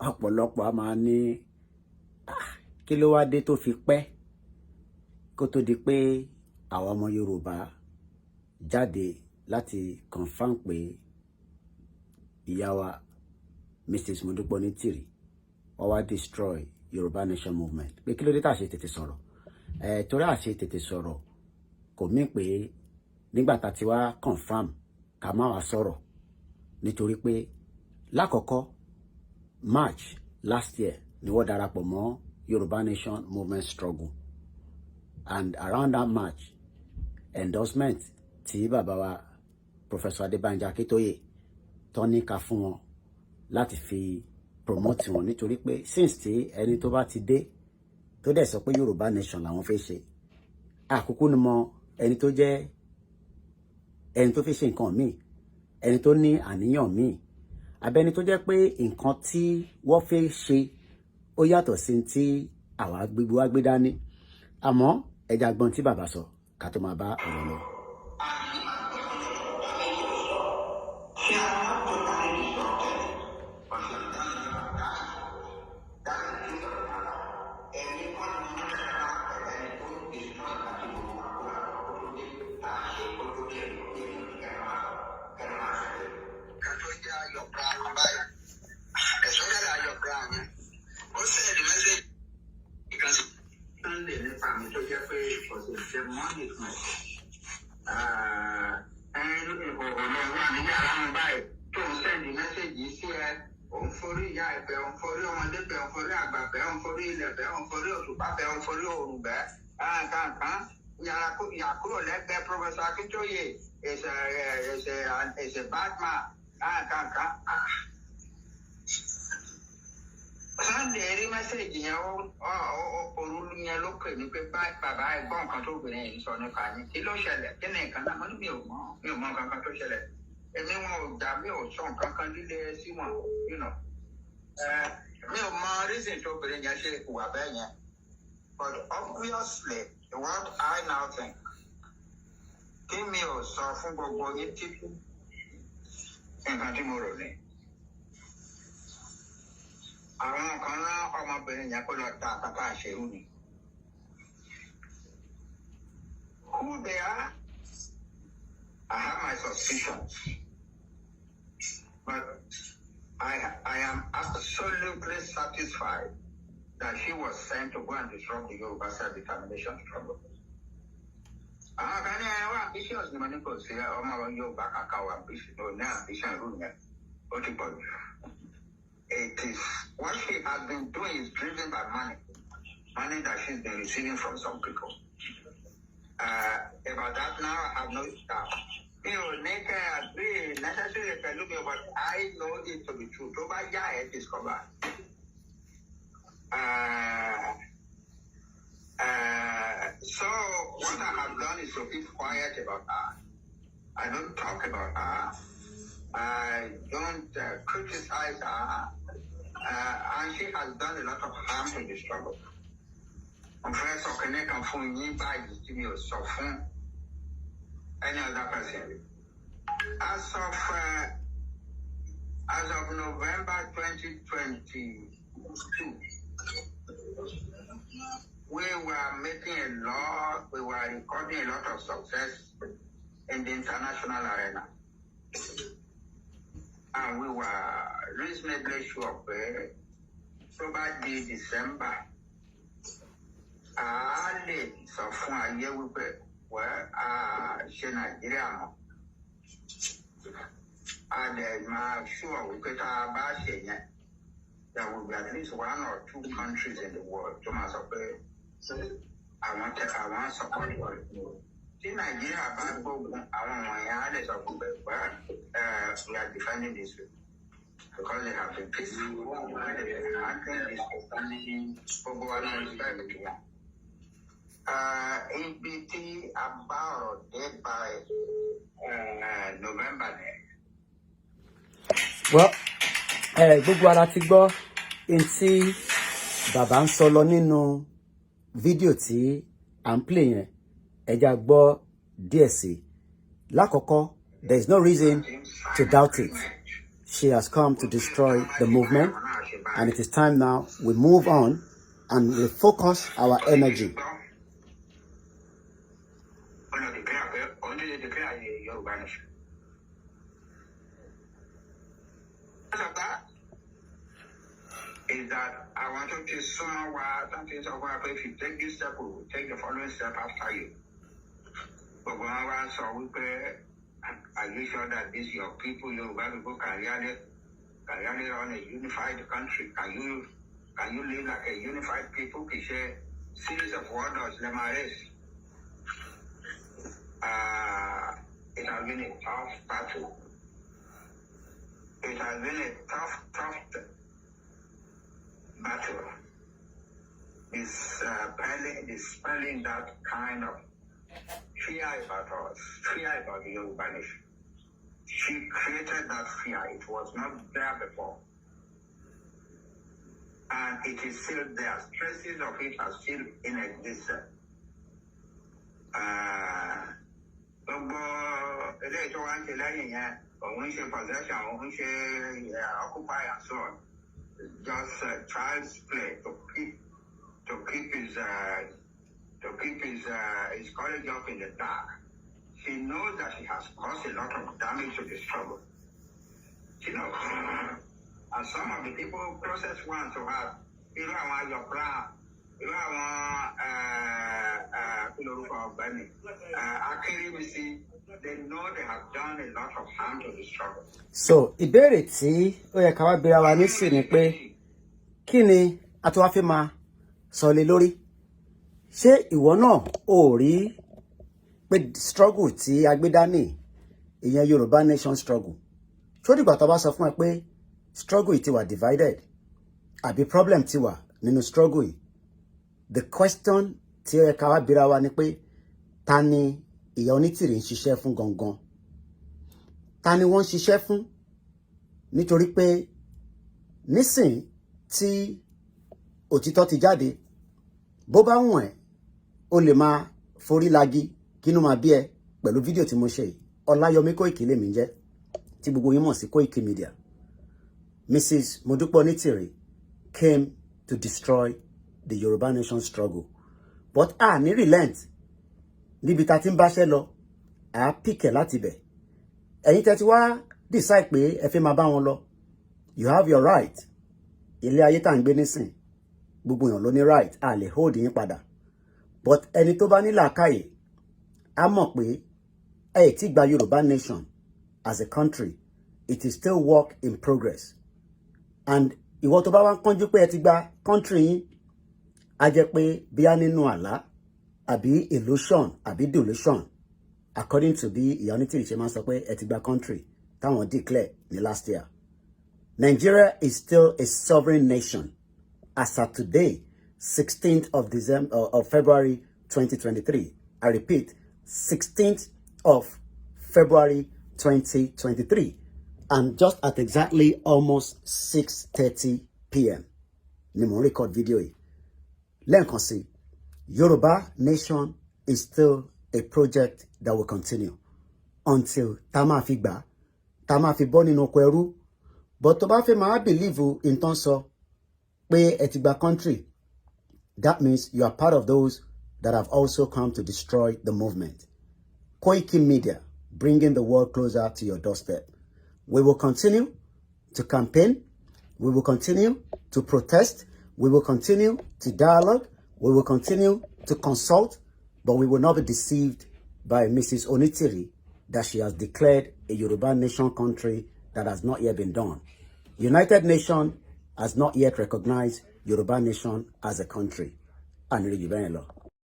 ọ̀pọ̀lọpọ̀ a máa ní kí ló wá dé tó fi pẹ́ kó tó di pé àwọn ọmọ Yorùbá jáde láti confirm pé ìyá wa Mrs. Modupe Onitiri wọ́n wá destroy Yorùbá Nation Movement pé kí ló dé tá a ṣe tètè sọ̀rọ̀ torí a ṣe tètè sọ̀rọ̀ kò mí pé nígbà tá a ti wá confirm ká má wá sọ̀rọ̀ nítorí pé lákọ̀ọ́kọ́ March last year ni wọ́n darapọ̀ mọ́ Yorùbá Nation Movement struggle, and around that March endorsement tí bàbá wa Professor Adébánjọ Akíntóyè tó ní ká fún wọn láti fi promote wọn nítorí pé since tí ẹni tó bá ti dé tó dẹ̀ sọ pé Yorùbá Nation làwọn fẹ́ ṣe àkókò ni mọ ẹni tó jẹ́ ẹni tó fẹ́ ṣe nǹkan míì, ẹni tó ní àníyàn míì, abẹ́ni tó jẹ́ pé nǹkan tí wọ́n fẹ́ ṣe ó yàtọ̀ sí tí àwa gbogbo wa gbé dání. Àmọ́ ẹja gbọ́n tí bàbá sọ ká tó máa bá ọ̀rọ̀ lọ. Professor Akíntóyè is a bad man. Sunday rí mẹ́sẹ̀gì yẹn òru yẹn ló pè ní pé bàbá ẹ̀gbọ́n nǹkan tó obìnrin yìí sọ nípa yín kí ló ṣẹlẹ̀ kí ni nǹkan náà mi ò mọ nǹkan kan tó ṣẹlẹ̀ èmi wọn ò dá mi ò sọ nǹkan kan líle sí wọn mi ò mọ reason tó obìnrin yẹn ṣe ìwà bẹ́ẹ̀ yẹn, but obviously what I now think kí mi ò sọ fún gbogbo yín títí nǹkan tí mo rò ní. Àwọn kan rán ọmọbìnrin yẹn kó lọ ta àkàkà àṣẹrú ni. Who they are? I have my suspicions. But I am absolutely satisfied that she was sent to go and disrupt the Yoruba self-determination struggle. Àwọn kan ní ẹwà ambitious ni mo ní kò sí ọmọ Yorùbá kankan wà ambition rú yẹn ó ti pọ̀ jù. It is what she has been doing is driven by money that she's been receiving from some people. About that now, I have no doubt. Agree necessarily, but I know it to be true. So by it discover. So what I have done is to keep quiet about her. I don't talk about her. I don't criticize her. And she has done a lot of harm to the struggle. Professor Connect and phone you by the me so phone any other person. As of November 2022, we were making a lot, we were recording a lot of success in the international arena. And we were reasonably sure probably December. So for a year we were Nigeria. And I'm sure we could have there will be at least 1 or 2 countries in the world. I want support for it. In Nigeria, we are defending this because they have been peaceful. ABT about dead by November. Well, gbogbo ara ti gbọ́ ntí bàbá ń sọ lọ nínú fídíò tí à ń play yẹn. Ẹja gbọ́ díẹ̀ sí. Lákọ̀ọ́kọ́, there is no reason to doubt it. she has come to destroy the movement, and it is time now we move on and we focus our energy. Is that I want to take something if you take this step, we will take the following step after you. But when I saw we are you sure that this your people, Yoruba people, can really run a unified country? Can you live like a unified people? Can share series of wonders, it has been a tough battle. It has been a tough battle. Dispelling that kind of fear about us, fear about the Yoruba nation. She created that fear. It was not there before. And it is still there. Traces of it are still in existence. Occupy and so on. Just child's play to keep his courage up in the dark. She knows that she has caused a lot of damage to the struggle. You know, and some of the people closest ones to her, you know, want your plan, you know, they know they have done a lot of harm to the struggle. So, ìbéèrè tí ó yẹ ká wá béèrè wa nísìn ni pé kí ni a tún wá fẹ́ máa sọ lé lórí? Ṣé ìwọ náà ò rí pé struggle tí a gbé dání ìyẹn Yorùbá nation struggle? Ṣó dìgbà tó bá sọ fún ẹ pé struggle yìí ti wà divided àbí problem ti wà nínú struggle yìí? The question tí ó yẹ ká wá béèrè wa ni pé ta ni ìyá onítìrì ń ṣiṣẹ́ fún gangan? Ta ni wọ́n ń ṣiṣẹ́ fún? Nítorí pé nísìn tí òtítọ́ ti jáde, bó bá wùn ẹ́ o lè máa forí lagi kínú máa bí ẹ pẹ̀lú fídíò tí mo ṣe yìí. Ọláyọmí Kóìkì lèmi ń jẹ́ tí gbogbo yín mọ̀ sí Kóìkì Media. Mrs. Modupe Onitiri came to destroy the Yoruba nation struggle, but ní relent. Níbi tá ti ń báṣẹ́ lọ, pìkẹ̀ láti bẹ̀. Ẹ̀yin tẹ́ ti wá decide pé ẹ fẹ́ máa bá wọn lọ. You have your right. Ilé ayé tá ń gbé nísìn, gbogbo èèyàn ló ní right, lè hold yín padà. But ẹni tó bá ní làákàyè, á mọ̀ pé ẹ ti gba Yoruba nation as a country. It is still work in progress. And ìwọ tó bá wá ń kánjú pé ẹ ti gba country yín, á jẹ́ pé bíá nínú àlá àbí illusion àbí delusion, according to bí ìyá onítìrì ṣe máa sọ pé ẹ ti gba country táwọn declare ní last year. Nigeria is still a sovereign nation as of today, 16th of February 2023. I repeat, 16th of February 2023. And just at exactly almost 6:30 p.m. ni mo record video yìí. Lẹ́ẹ̀kan sí, Yoruba nation is still a project that will continue until tá máa fi gbà, tá máa fi bọ́ nínú oko ẹrú. But tó bá fẹ́ máa believe in tán sọ pé ẹ ti gba country, that means you are part of those that have also come to destroy the movement. Koiki Media, bringing the world closer to your doorstep. We will continue to campaign. We will continue to protest. We will continue to dialogue. We will continue to consult, but we will not be deceived by Mrs. Onitiri that she has declared a Yoruba nation country that has not yet been done. United Nations has not yet recognized Yoruba nation as a country. And